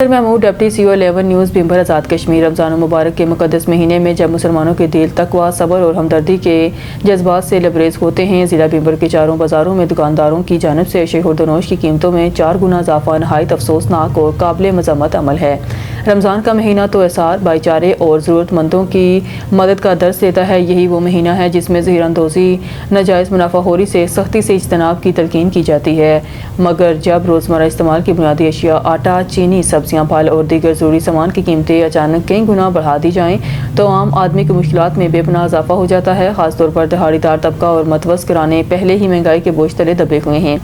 Mahmood deputy CEO 11 news Bhimber Azad Kashmir. Ramzan मुबारक के मुक़द्दस महीने में जब मुसलमानों के दिल तक़वा, सब्र और हमदर्दी के जज्बात से लबरेज होते हैं, ज़िला बिम्बर के चारों बाज़ारों में दुकानदारों की जानिब से शहरदनोश की कीमतों में 4 गुना इज़ाफ़ा नहायत अफसोसनाक और काबिल मज़म्मत अमल है। रमज़ान का महीना तो एहसार, भाईचारे और ज़रूरतमंदों की मदद का दर्स देता है। यही वो महीना है जिसमें ज़हरींदोज़ी, नाजायज़ मुनाफाखोरी से सख्ती से इज्तनाब की तलकीन की जाती है। मगर जब रोज़मर्रा इस्तेमाल की बुनियादी अशिया, आटा, चीनी, सब्जियां, फल और दीगर ज़रूरी सामान की कीमतें अचानक कई गुना बढ़ा दी जाएँ तो आम आदमी की मुश्किलात में बेपनाह इजाफा हो जाता है। ख़ासतौर पर दिहाड़ीदार तबका और मतवस घराने पहले ही महंगाई के बोझ तले दबे हुए हैं।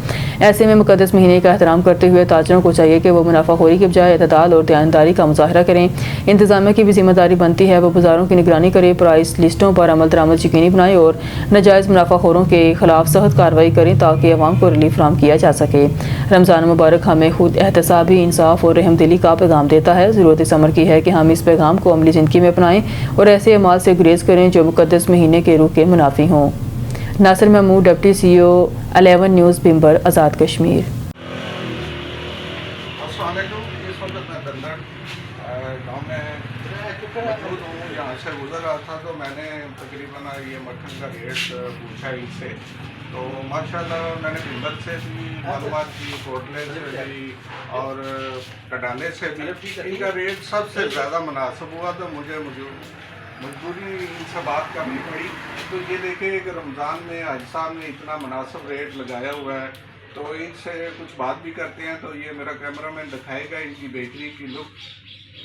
ऐसे में मुक़द्दस महीने का एहतराम करते हुए ताजरों को चाहिए कि वो मुनाफाखोरी के बजाय एतदाल और दयानतदारी का मुज़ाहरा करें। इंतज़ामिया की भी जिम्मेदारी बनती है वो बाज़ारों की निगरानी करे, प्राइस लिस्टों पर अमल दरामद यकीनी बनाए और नाजायज़ मुनाफाखोरों के खिलाफ सख्त कार्रवाई करें ताकि अवाम को रिलीफ फराहम किया जा सके। रमज़ान मुबारक हमें खुद एहतसाबी, इंसाफ और रहमदिली का पैगाम देता है। ज़रूरत इस अमर की है कि हम इस पैगाम को अमली ज़िंदगी में अपनाएं और ऐसे अमाल से गुरेज करें जो मुक़द्दस महीने के रूह के मुनाफी हों। Nasir Mahmood, deputy CEO 11 news Bhimber, Azad Kashmir. इस वक्त मैं दंदड़ गाँव में मौजूद हूँ। यहाँ से गुजर रहा था तो मैंने तकरीबन ये मक्खन का रेट पूछा इनसे, तो माशाल्लाह मैंने बिम्बर से भी मालूमात की, कोटले से भी और कडाले से भी इनका रेट सबसे ज़्यादा मुनासिब हुआ। तो मुझे मजबूरी इनसे बात करनी पड़ी। तो ये देखें कि रमज़ान में हाजी साहब ने इतना मुनासिब रेट लगाया हुआ है, तो इनसे कुछ बात भी करते हैं। तो ये मेरा कैमरामैन दिखाएगा इनकी बेहतरी की लुक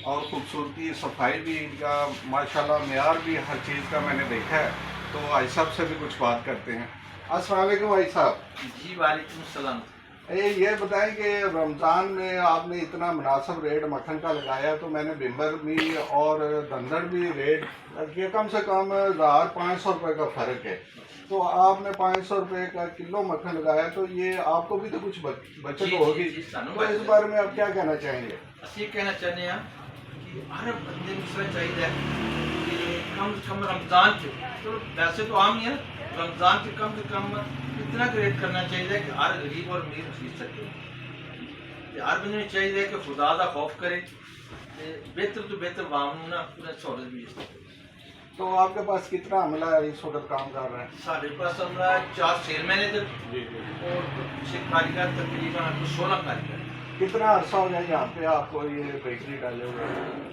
और ख़ूबसूरती, सफाई भी इनका माशाल्लाह, मेयार भी हर चीज़ का मैंने देखा है। तो भाई साहब से भी कुछ बात करते हैं। अस्सलाम वालेकुम भाई साहब। जी वालेकुम सलाम। ये बताएं कि रमज़ान में आपने इतना मुनासिब रेट मक्खन का लगाया, तो मैंने बिम्बर भी और दंदड़ भी रेट के कम से कम 1500 रुपये का फ़र्क है। तो आपने 500 रुपये का किलो मक्खन लगाया, तो ये आपको भी तो कुछ बचत होगी। तो इस बारे में आप क्या कहना चाहेंगे? ਅਸੀਂ ਕਹਿਣਾ ਚਾਹੁੰਦੇ ਹਾਂ ਕਿ ਹਰ ਬੰਦੇ ਨੂੰ ਸੋਚਣਾ ਚਾਹੀਦਾ ਹੈ ਕਿ कम से कम रमज़ान से, तो वैसे तो आम ही है, रमज़ान से कम इतना क्रिएट करना चाहिए कि हर गरीब और अमीर खरीद सके। हर बंदे ਨੂੰ चाहिए कि खुदा का खौफ करे, बेहतर तो बेहतर वाम ना पूरा सहूलत भी दे। तो आपके पास कितना अमला इस वक्त काम कर रहा है? साढ़े पास हमारा 4 चेयरमैन है और कुछ कारीगर, तकरीबन 16 कारीगर। कितना अर्सा हो गया यहाँ पे आपको ये बेकरी डाले हुए?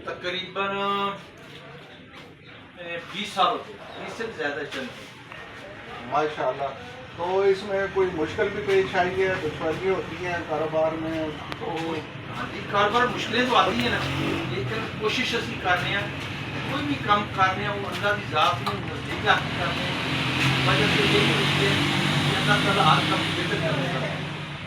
तकरीबन 20 साल होते हैं, 20 से ज़्यादा चल रहे। माशाल्लाह। तो इसमें कोई मुश्किल भी पेश आई है, दुश्वारी होती है कारोबार में? तो हाँ जी, कारोबार मुश्किलें तो आती हैं ना, लेकिन कोशिश असी कर रहे हैं, कोई भी काम कर रहे हैं वो अल्लाह की ज़ात में नज़दीक आके कर रहे हैं। वजह से यही होती है कि अल्लाह ताला हर काम बेहतर कर रहे हैं।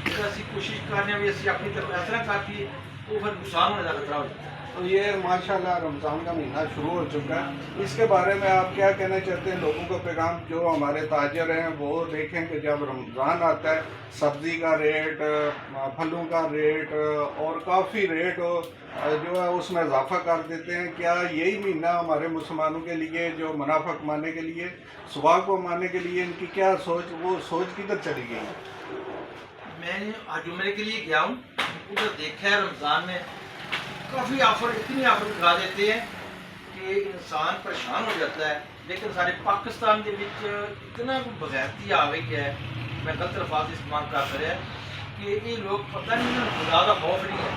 तो असी कोशिश कर रहे हैं भी असी अपनी तरफ ऐसा करती है तो फिर नुकसान होने का खतरा हो जाता है। तो ये माशाल्लाह रमज़ान का महीना शुरू हो चुका है, इसके बारे में आप क्या कहना चाहते हैं लोगों का पैगाम? जो हमारे ताजर हैं वो देखें कि जब रमज़ान आता है सब्ज़ी का रेट, फलों का रेट और काफ़ी रेट जो है उसमें इजाफा कर देते हैं। क्या यही महीना हमारे मुसलमानों के लिए जो मुनाफा कमाने के लिए, स्वाब को कमाने के लिए इनकी क्या सोच, वो सोच किधर चली गई? मैंने आज उम्र के लिए गया हूँ, उधर देखा है रमज़ान में काफ़ी ऑफर, इतनी ऑफर दिखा देते हैं कि इंसान परेशान हो जाता है। लेकिन सारे पाकिस्तान के विच इतना बगैरती आ गई है, मैं गलत अल्फाज इस्तेमाल कर रहा है कि ये लोग पता नहीं इन्होंने खुदा का खौफ नहीं है।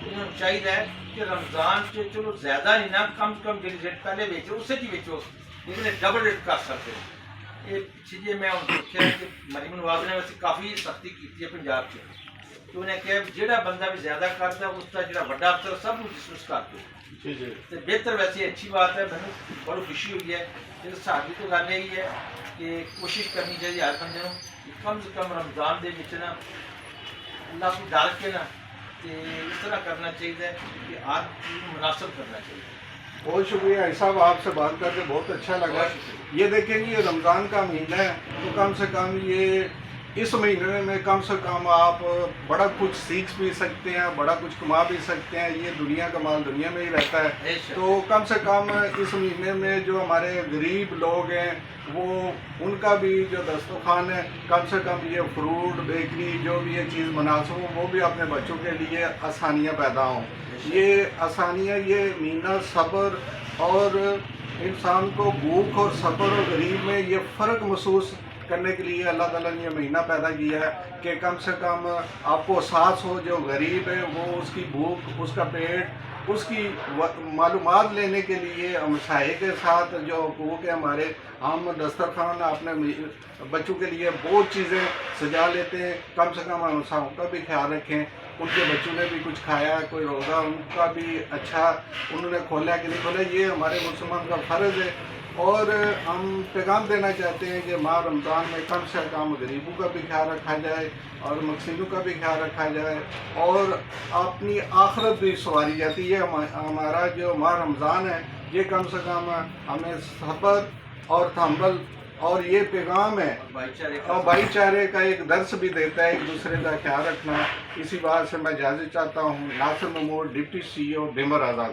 इन्होंने चाहिए है कि रमज़ान से चलो ज़्यादा नहीं ना, कम से कम जो रेट पहले बेचो उससे की बेचो, लेकिन डबल रेट कर सकते हैं। ये चीज़ें मैं देखा है कि मरीम नवाज ने वैसे काफ़ी सख्ती की है पंजाब से, तो उन्हें कहा जोड़ा बंदा भी ज़्यादा करता है उसका जो बड़ा अफसर सब महसूस करते हैं। तो बेहतर वैसे अच्छी बात है, मैंने बड़ी खुशी हुई है। लेकिन साड़ी तो गल यही है कि कोशिश करनी चाहिए हर बंदे को कम से कम रमज़ान के विच ना अल्लाह को डाल के ना इस तरह करना चाहिए कि हर चीज़ मुनासिब करना चाहिए। बहुत शुक्रिया भाई साहब, आपसे बात करके बहुत अच्छा लगा। ये देखें ये रमज़ान का महीना है, तो कम से कम ये इस महीने में कम से कम आप बड़ा कुछ सीख भी सकते हैं, बड़ा कुछ कमा भी सकते हैं। ये दुनिया का माल दुनिया में ही रहता है। बेशक। तो कम से कम इस महीने में जो हमारे गरीब लोग हैं वो उनका भी जो दस्तरखान है, कम से कम ये फ्रूट बेकरी जो भी ये चीज़ बना सकूँ, वो भी अपने बच्चों के लिए आसानियाँ पैदा हों। ये आसानियाँ, ये महीना सब्र और इंसान को भूख और सब्र और गरीब में ये फ़र्क महसूस करने के लिए अल्लाह ताला ने ये महीना पैदा किया है कि कम से कम आपको एहसास हो, जो गरीब है वो उसकी भूख, उसका पेट, उसकी मालूमात लेने के लिए हमसाए के साथ जो हकूक़ है हमारे, हम दस्तरखान अपने बच्चों के लिए बहुत चीज़ें सजा लेते हैं। कम से कम हमसाओं का भी ख्याल रखें, उनके बच्चों ने भी कुछ खाया, कोई रोज़ा उनका भी अच्छा उन्होंने खोला कि नहीं खोला, ये हमारे मुसलमान का फ़र्ज़ है। और हम पैगाम देना चाहते हैं कि माह रमज़ान में कम से कम गरीबों का भी ख्याल रखा जाए और मकसीदों का भी ख्याल रखा जाए और अपनी आखिरत भी संवारी जाती है। हमारा जो माह रमज़ान है ये कम से कम हमें सब्र और तहम्मुल और ये पैगाम है और भाईचारे का एक दर्स भी देता है, एक दूसरे का ख्याल रखना। इसी बात से मैं इजाज़त चाहता हूँ। नासिर महमूद, डिप्टी CEO, बिंबर आज़ाद।